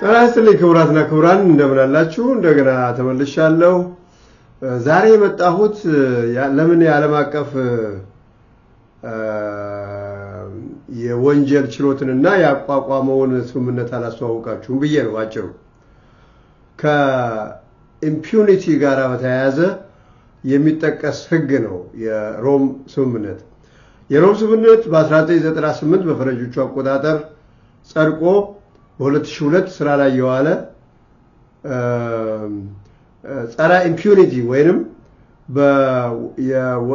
ራስልኝ ክብራትና ክብራን እንደምን አላችሁ እንደገና ተመልሻለሁ ዛሬ የመጣሁት ለምን የዓለም አቀፍ የወንጀል ችሎትንና ያቋቋመውን ስምምነት አላስተዋወቃችሁም ብዬ ነው አጭሩ ከኢምፒዩኒቲ ጋር በተያያዘ የሚጠቀስ ህግ ነው የሮም ስምምነት የሮም ስምምነት በ1998 በፈረንጆቹ አቆጣጠር ጸድቆ በ2002 ስራ ላይ የዋለ ጸረ ኢምፒዩኒቲ ወይንም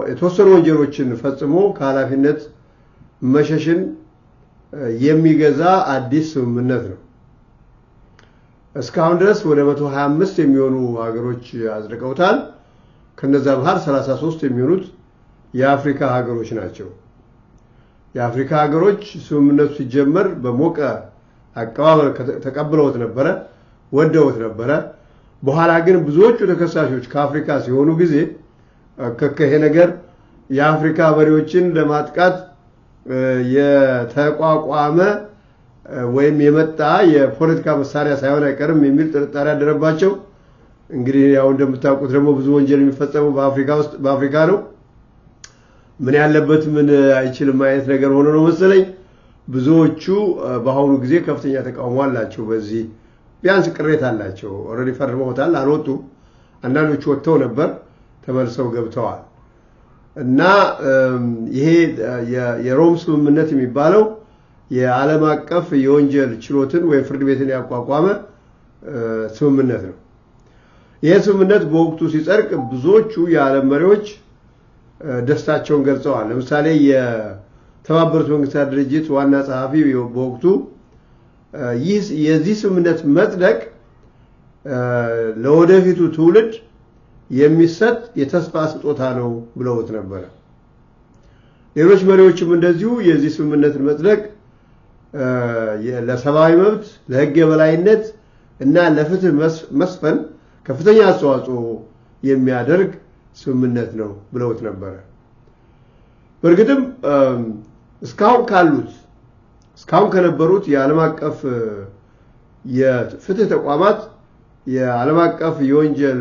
የተወሰኑ ወንጀሎችን ፈጽሞ ከኃላፊነት መሸሽን የሚገዛ አዲስ ስምምነት ነው እስካሁን ድረስ ወደ 125 የሚሆኑ ሀገሮች አጽድቀውታል ከነዛ ባህር 33 የሚሆኑት የአፍሪካ ሀገሮች ናቸው የአፍሪካ ሀገሮች ስምምነቱ ሲጀመር በሞቀ አቀባበል ተቀብለውት ነበር ወደውት ነበር በኋላ ግን ብዙዎቹ ተከሳሾች ከአፍሪካ ሲሆኑ ጊዜ ከከሄ ነገር የአፍሪካ መሪዎችን ለማጥቃት የተቋቋመ ወይም የመጣ የፖለቲካ መሳሪያ ሳይሆን አይቀርም የሚል ጥርጣሬ አደረባቸው እንግዲህ ያው እንደምታውቁት ደግሞ ብዙ ወንጀል የሚፈጸመው በአፍሪካ ነው ምን ያለበት ምን አይችልም አይነት ነገር ሆኖ ነው መሰለኝ ብዙዎቹ በአሁኑ ጊዜ ከፍተኛ ተቃውሞ አላቸው በዚህ ቢያንስ ቅሬታ አላቸው ኦሬዲ ፈርመውታል አልወጡ አንዳንዶቹ ወጥተው ነበር ተመልሰው ገብተዋል እና ይሄ የሮም ስምምነት የሚባለው የዓለም አቀፍ የወንጀል ችሎትን ወይ ፍርድ ቤትን ያቋቋመ ስምምነት ነው ይሄ ስምምነት በወቅቱ ሲጸድቅ ብዙዎቹ የዓለም መሪዎች ደስታቸውን ገልጸዋል ለምሳሌ የተባበሩት መንግስታት ድርጅት ዋና ጸሐፊ በወቅቱ የዚህ ስምምነት መጽደቅ ለወደፊቱ ትውልድ የሚሰጥ የተስፋ ስጦታ ነው ብለውት ነበር ሌሎች መሪዎችም እንደዚሁ የዚህ ስምምነት መጽደቅ ለሰብአዊ መብት ለህግ የበላይነት እና ለፍትህ መስፈን ከፍተኛ አስተዋጽኦ የሚያደርግ ስምምነት ነው ብለውት ነበር በርግጥም እስካሁን ከነበሩት የዓለም አቀፍ የፍትህ ተቋማት የዓለም አቀፍ የወንጀል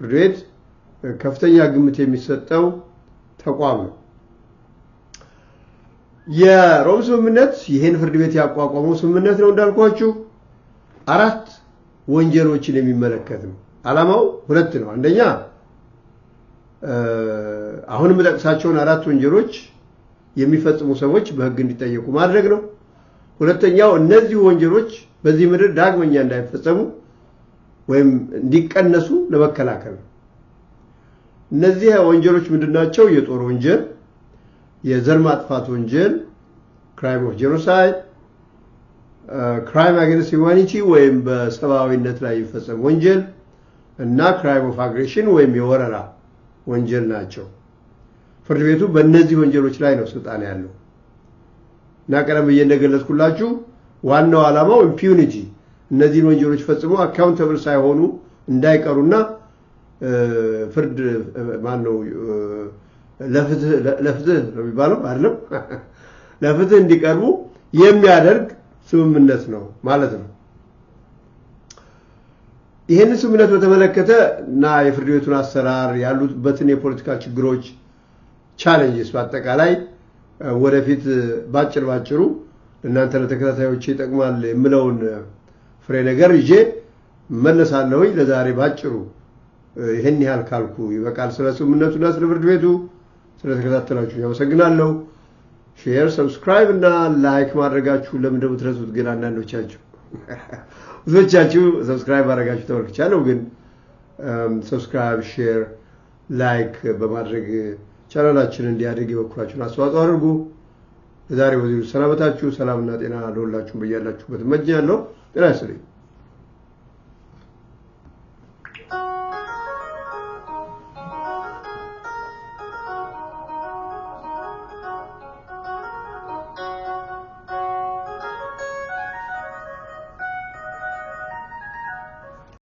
ፍርድ ቤት ከፍተኛ ግምት የሚሰጠው ተቋም ነው የሮም ስምምነት ይሄን ፍርድ ቤት ያቋቋመው ስምምነት ነው እንዳልኳችሁ አራት ወንጀሎችን የሚመለከት ነው ዓላማው ሁለት ነው አንደኛ አሁንም ለቅሳቸውን አራት ወንጀሎች የሚፈጽሙ ሰዎች በህግ እንዲጠየቁ ማድረግ ነው ሁለተኛው እነዚህ ወንጀሎች በዚህ ምድር ዳግመኛ እንዳይፈጸሙ ወይም እንዲቀነሱ ለመከላከል ነው እነዚህ ወንጀሎች ምንድናቸው የጦር ወንጀል የዘር ማጥፋት ወንጀል crime of genocide crime against humanity ወይም በሰብአዊነት ላይ የሚፈጸም ወንጀል እና crime of aggression ወይም የወረራ ወንጀል ናቸው ፍርድ ቤቱ በእነዚህ ወንጀሎች ላይ ነው ስልጣን ያለው እና ቀደም እንደገለጽኩላችሁ ዋናው ዓላማው ኢምፒዩኒቲ እነዚህ ወንጀሎች ፈጽሞ አካውንተብል ሳይሆኑ እንዳይቀሩና ፍርድ ማን ነው ለፍትህ ነው የሚባለው አይደለም ለፍትህ እንዲቀርቡ የሚያደርግ ስምምነት ነው ማለት ነው ይሄን ስምምነት በተመለከተ እና የፍርድ ቤቱን አሰራር ያሉበትን የፖለቲካ ችግሮች ቻሌንጅስ በአጠቃላይ ወደፊት ባጭሩ እናንተ ለተከታታዮች ይጠቅማል የምለውን ፍሬ ነገር ይዤ መለሳለሁ ለዛሬ ባጭሩ ይሄን ያህል ካልኩ ይበቃል ስለ ስምምነቱና ስለ ፍርድ ቤቱ ስለተከታተላችሁ ያመሰግናለሁ ሼር ሰብስክራይብ እና ላይክ ማድረጋችሁ ለምን እንደምትረሱት ግን አንዳንዶቻችሁ ብዙዎቻችሁ ሰብስክራይብ አድርጋችሁ ተመልክቻለሁ ግን ሰብስክራይብ ሼር ላይክ በማድረግ ቻናላችንን እንዲያድግ የበኩላችሁን አስተዋጽኦ አድርጉ ዛሬ በዚህ ሰላምታችሁ ሰላምና ጤና ለሁላችሁም በያላችሁበት እመኛለሁ ጤና ይስጥልኝ